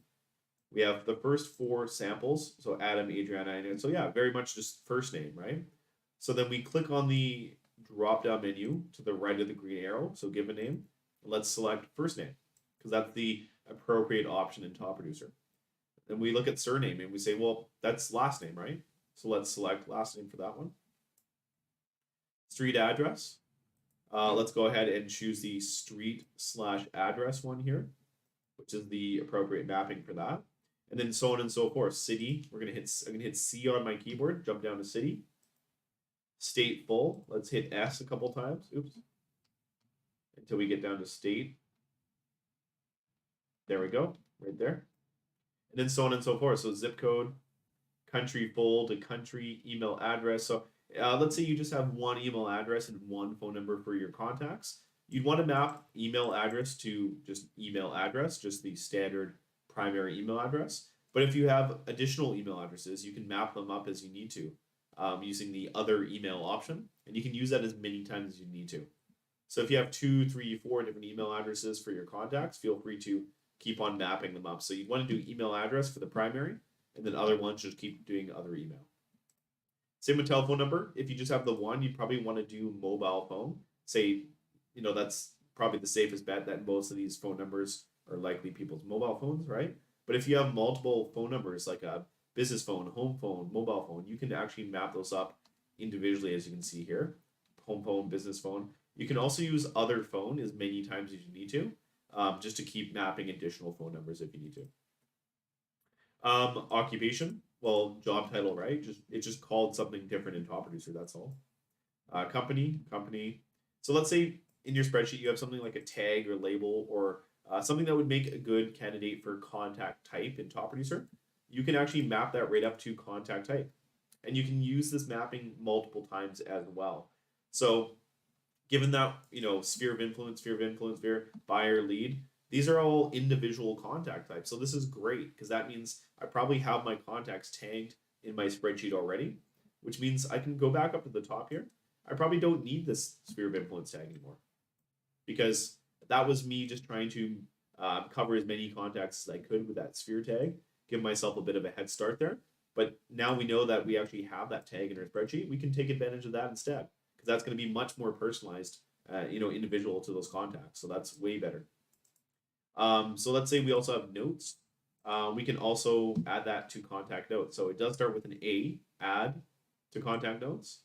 We have the first four samples, so Adam, Adriana, and so yeah, very much just first name, right? So then we click on the drop-down menu to the right of the green arrow, so given name, and let's select first name, because that's the appropriate option in Top Producer. Then we look at surname, and we say, well, that's last name, right? So let's select last name for that one. Street address. Let's go ahead and choose the street/address one here, which is the appropriate mapping for that. And then so on and so forth. City, I'm gonna hit C on my keyboard, jump down to city. State full, let's hit S a couple times, oops, until we get down to state. There we go, right there. And then so on and so forth. So zip code, country full to country, email address. So let's say you just have one email address and one phone number for your contacts. You'd want to map email address to just email address, just the standard primary email address. But if you have additional email addresses, you can map them up as you need to using the other email option. And you can use that as many times as you need to. So if you have 2, 3, 4 different email addresses for your contacts, feel free to keep on mapping them up. So you want to do email address for the primary, and then other ones just keep doing other email. Same with telephone number. If you just have the one, you'd probably want to do mobile phone. Say, that's probably the safest bet, that most of these phone numbers are likely people's mobile phones, right? But if you have multiple phone numbers, like a business phone, home phone, mobile phone, you can actually map those up individually, as you can see here. Home phone, business phone. You can also use other phone as many times as you need to, just to keep mapping additional phone numbers if you need to. Occupation, well, job title, right? It's just called something different in Top Producer, that's all. Company. So let's say in your spreadsheet you have something like a tag or label, or something that would make a good candidate for contact type in Top Producer. You can actually map that right up to contact type. And you can use this mapping multiple times as well. So given that, sphere of influence, buyer, lead, these are all individual contact types. So this is great because that means I probably have my contacts tagged in my spreadsheet already, which means I can go back up to the top here. I probably don't need this sphere of influence tag anymore because that was me just trying to cover as many contacts as I could with that sphere tag, give myself a bit of a head start there. But now we know that we actually have that tag in our spreadsheet. We can take advantage of that instead because that's going to be much more personalized, individual to those contacts. So that's way better. So let's say we also have notes. We can also add that to contact notes. So it does start with an A, add to contact notes.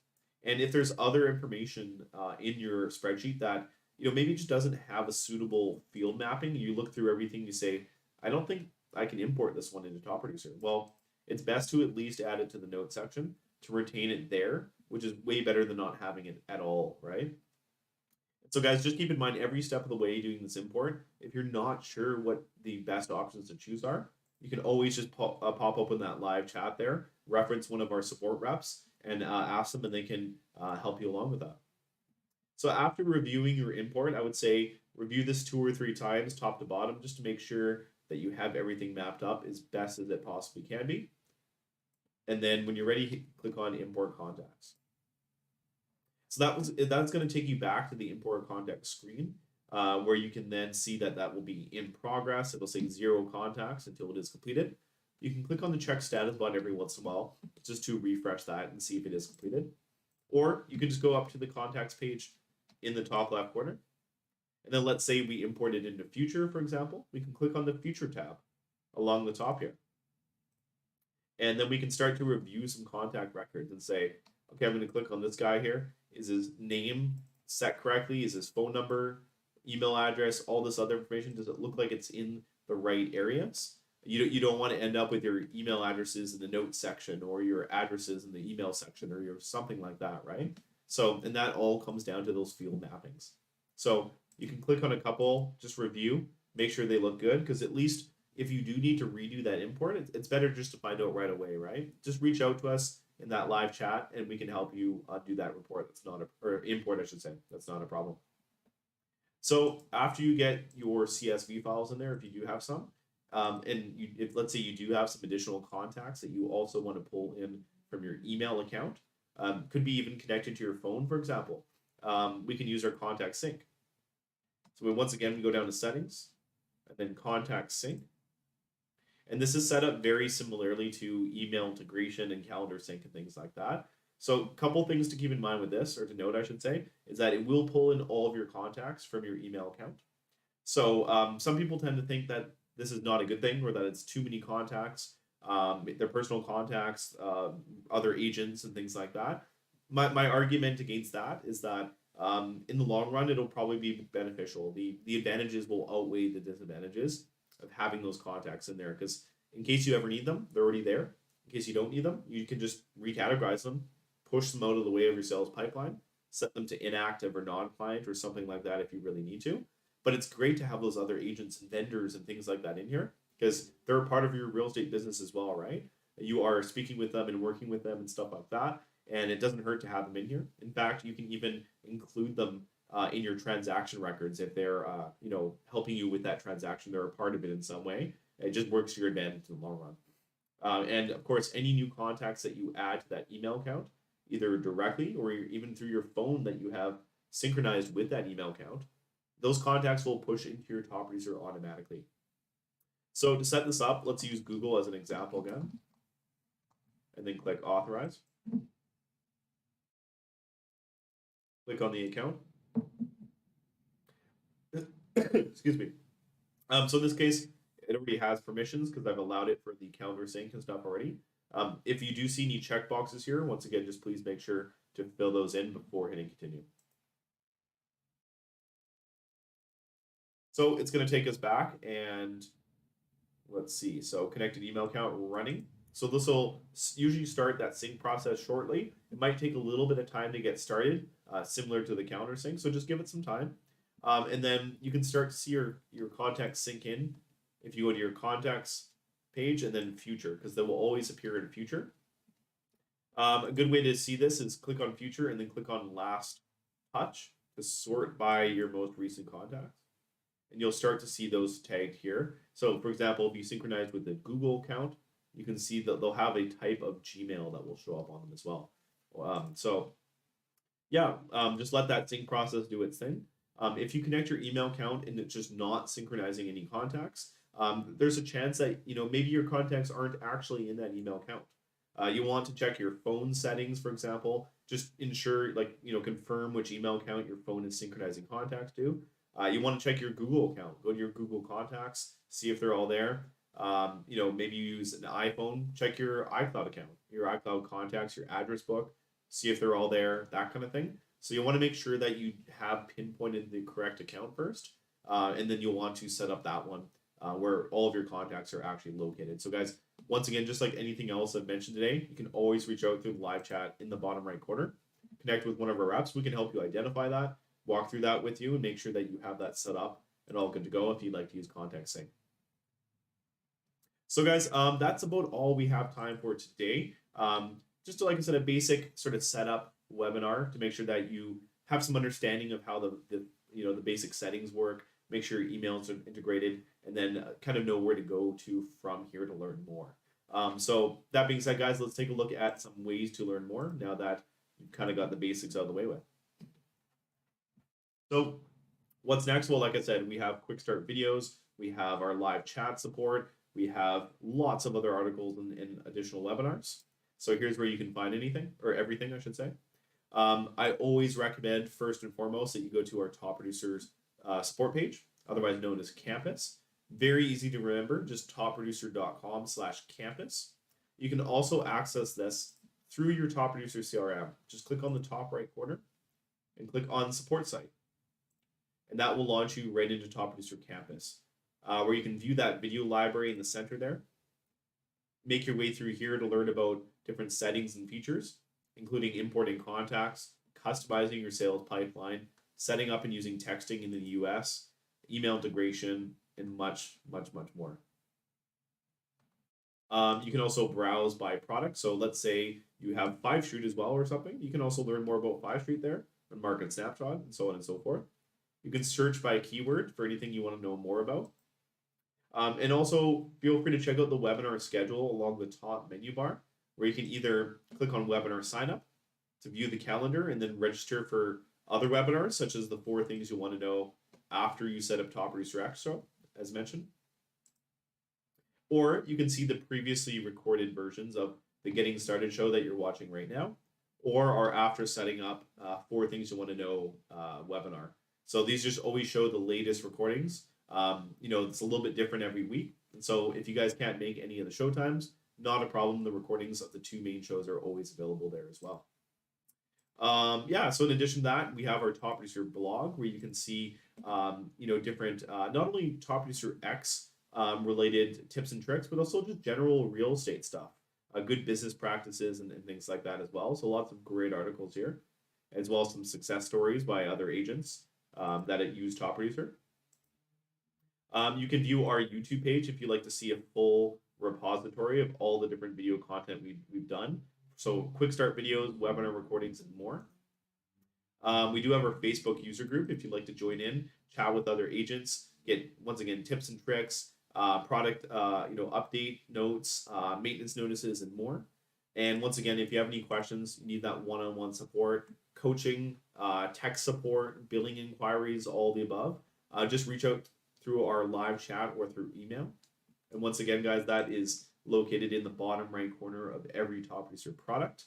And if there's other information in your spreadsheet that maybe just doesn't have a suitable field mapping, you look through everything, you say, I don't think I can import this one into Top Producer. Well, it's best to at least add it to the note section to retain it there, which is way better than not having it at all, right? So guys, just keep in mind every step of the way doing this import, if you're not sure what the best options to choose are, you can always just pop up in that live chat there, reference one of our support reps, and ask them, and they can help you along with that. So after reviewing your import, I would say review this 2 or 3 times, top to bottom, just to make sure that you have everything mapped up as best as it possibly can be. And then when you're ready, click on Import Contacts. So that's going to take you back to the Import Contacts screen, where you can then see that that will be in progress. It'll say 0 contacts until it is completed. You can click on the check status button every once in a while just to refresh that and see if it is completed. Or you can just go up to the contacts page in the top left corner. And then let's say we import it into future, for example. We can click on the future tab along the top here. And then we can start to review some contact records and say, okay, I'm going to click on this guy here. Is his name set correctly? Is his phone number, email address, all this other information? Does it look like it's in the right areas? You don't want to end up with your email addresses in the notes section, or your addresses in the email section, or your something like that, right? So, and that all comes down to those field mappings. So you can click on a couple, just review, make sure they look good, because at least if you do need to redo that import, it's better just to find out right away, right? Just reach out to us in that live chat, and we can help you do that report. That's not or import, I should say. That's not a problem. So after you get your CSV files in there, if you do have some, and if let's say you do have some additional contacts that you also want to pull in from your email account, could be even connected to your phone, for example. We can use our contact sync. So once again, we go down to settings, and then contact sync. And this is set up very similarly to email integration and calendar sync and things like that. So a couple things to keep in mind with this, or to note, I should say, is that it will pull in all of your contacts from your email account. So some people tend to think that this is not a good thing, or that it's too many contacts, their personal contacts, other agents, and things like that. My argument against that is that in the long run, it'll probably be beneficial. The advantages will outweigh the disadvantages of having those contacts in there, because in case you ever need them, they're already there. In case you don't need them, you can just recategorize them, push them out of the way of your sales pipeline, set them to inactive or non-client or something like that if you really need to. But it's great to have those other agents and vendors and things like that in here, because they're a part of your real estate business as well, right? You are speaking with them and working with them and stuff like that, and it doesn't hurt to have them in here. In fact, you can even include them in your transaction records if they're helping you with that transaction. They're a part of it in some way. It just works to your advantage in the long run. And of course, any new contacts that you add to that email account, either directly or even through your phone that you have synchronized with that email account, those contacts will push into your top producer automatically. So to set this up, let's use Google as an example again, and then click authorize. Click on the account. Excuse me. So in this case, it already has permissions because I've allowed it for the calendar sync and stuff already. If you do see any checkboxes here, once again, just please make sure to fill those in before hitting continue. So it's going to take us back, and let's see. So connected email account running. So this will usually start that sync process shortly. It might take a little bit of time to get started, similar to the calendar sync. So just give it some time. And then you can start to see your contacts sync in if you go to your contacts page and then future, because they will always appear in future. A good way to see this is click on future and then click on last touch to sort by your most recent contacts. And you'll start to see those tagged here. So for example, if you synchronize with the Google account, you can see that they'll have a type of Gmail that will show up on them as well. Just let that sync process do its thing. If you connect your email account and it's just not synchronizing any contacts, there's a chance that maybe your contacts aren't actually in that email account. You want to check your phone settings, for example. Just ensure, confirm which email account your phone is synchronizing contacts to. You want to check your Google account. Go to your Google contacts, see if they're all there. Maybe you use an iPhone. Check your iCloud account, your iCloud contacts, your address book. See if they're all there, that kind of thing. So you want to make sure that you have pinpointed the correct account first, and then you'll want to set up that one where all of your contacts are actually located. So guys, once again, just like anything else I've mentioned today, you can always reach out through the live chat in the bottom right corner. Connect with one of our reps. We can help you identify that, walk through that with you, and make sure that you have that set up and all good to go if you'd like to use Contact Sync. So guys, that's about all we have time for today. Just like I said, a basic sort of setup webinar to make sure that you have some understanding of how the basic settings work. Make sure your emails are integrated, and then kind of know where to go to from here to learn more. So that being said, guys, let's take a look at some ways to learn more now that you've kind of got the basics out of the way with. So what's next? Well, like I said, we have quick start videos. We have our live chat support. We have lots of other articles and additional webinars. So here's where you can find anything, or everything, I should say. I always recommend, first and foremost, that you go to our Top Producers support page, otherwise known as Campus. Very easy to remember, just topproducer.com/campus. You can also access this through your Top Producer CRM. Just click on the top right corner and click on Support Site. And that will launch you right into Top Producer Campus, where you can view that video library in the center there. Make your way through here to learn about different settings and features, including importing contacts, customizing your sales pipeline, setting up and using texting in the US, email integration, and much, much, much more. You can also browse by product. So let's say you have 5 Street as well or something. You can also learn more about 5 Street there and Market Snapshot and so on and so forth. You can search by keyword for anything you want to know more about. And also feel free to check out the webinar schedule along the top menu bar, where you can either click on webinar sign up to view the calendar and then register for other webinars, such as the 4 things you want to know after you set up Top Producer X, as mentioned. Or you can see the previously recorded versions of the Getting Started show that you're watching right now, or our After Setting Up 4 Things You Want to Know webinar. So these just always show the latest recordings. It's a little bit different every week. And so if you guys can't make any of the show times, not a problem. The recordings of the 2 main shows are always available there as well. So in addition to that, we have our Top Producer blog, where you can see, different, not only Top Producer X related tips and tricks, but also just general real estate stuff, good business practices and things like that as well. So lots of great articles here, as well as some success stories by other agents that use Top Producer. You can view our YouTube page if you'd like to see a full repository of all the different video content we've done. So quick start videos, webinar recordings, and more. We do have our Facebook user group if you'd like to join in, chat with other agents, get, once again, tips and tricks, product update notes, maintenance notices, and more. And once again, if you have any questions, you need that one-on-one support, coaching, tech support, billing inquiries, all the above, just reach out through our live chat or through email. And once again, guys, that is located in the bottom right corner of every Top Producer product.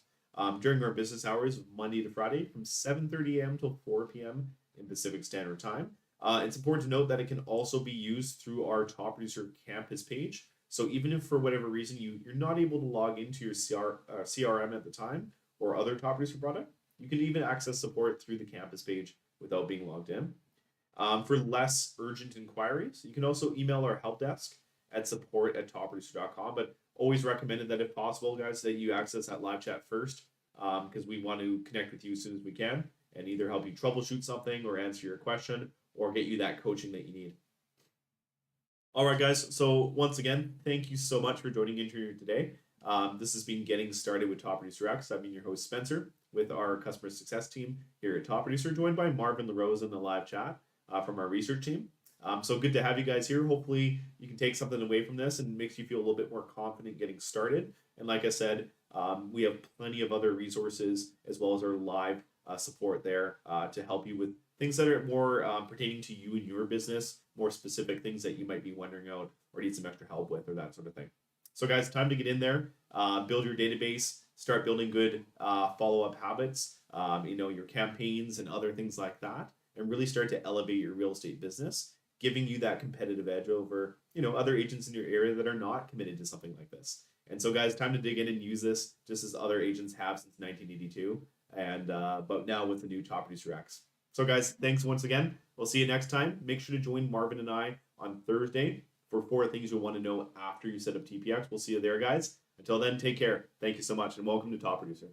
During our business hours, Monday to Friday, from 7:30 a.m. till 4 p.m. in Pacific Standard Time. It's important to note that it can also be used through our Top Producer Campus page. So even if for whatever reason you're not able to log into your CRM at the time or other Top Producer product, you can even access support through the Campus page without being logged in. For less urgent inquiries, you can also email our help desk at support@topproducer.com, but always recommended that if possible, guys, that you access that live chat first, because we want to connect with you as soon as we can and either help you troubleshoot something or answer your question or get you that coaching that you need. All right, guys. So once again, thank you so much for joining in here today. This has been Getting Started with Top Producer X. I've been your host, Spencer, with our customer success team here at Top Producer, joined by Marvin LaRose in the live chat from our research team. So good to have you guys here. Hopefully you can take something away from this and makes you feel a little bit more confident getting started. And like I said, we have plenty of other resources as well as our live support there to help you with things that are more pertaining to you and your business, more specific things that you might be wondering out or need some extra help with or that sort of thing. So guys, time to get in there, build your database, start building good follow-up habits, your campaigns and other things like that, and really start to elevate your real estate business, giving you that competitive edge over, other agents in your area that are not committed to something like this. And so guys, time to dig in and use this just as other agents have since 1982, and but now with the new Top Producer X. So guys, thanks once again. We'll see you next time. Make sure to join Marvin and I on Thursday for 4 things you'll want to know after you set up TPX. We'll see you there, guys. Until then, take care. Thank you so much, and welcome to Top Producer.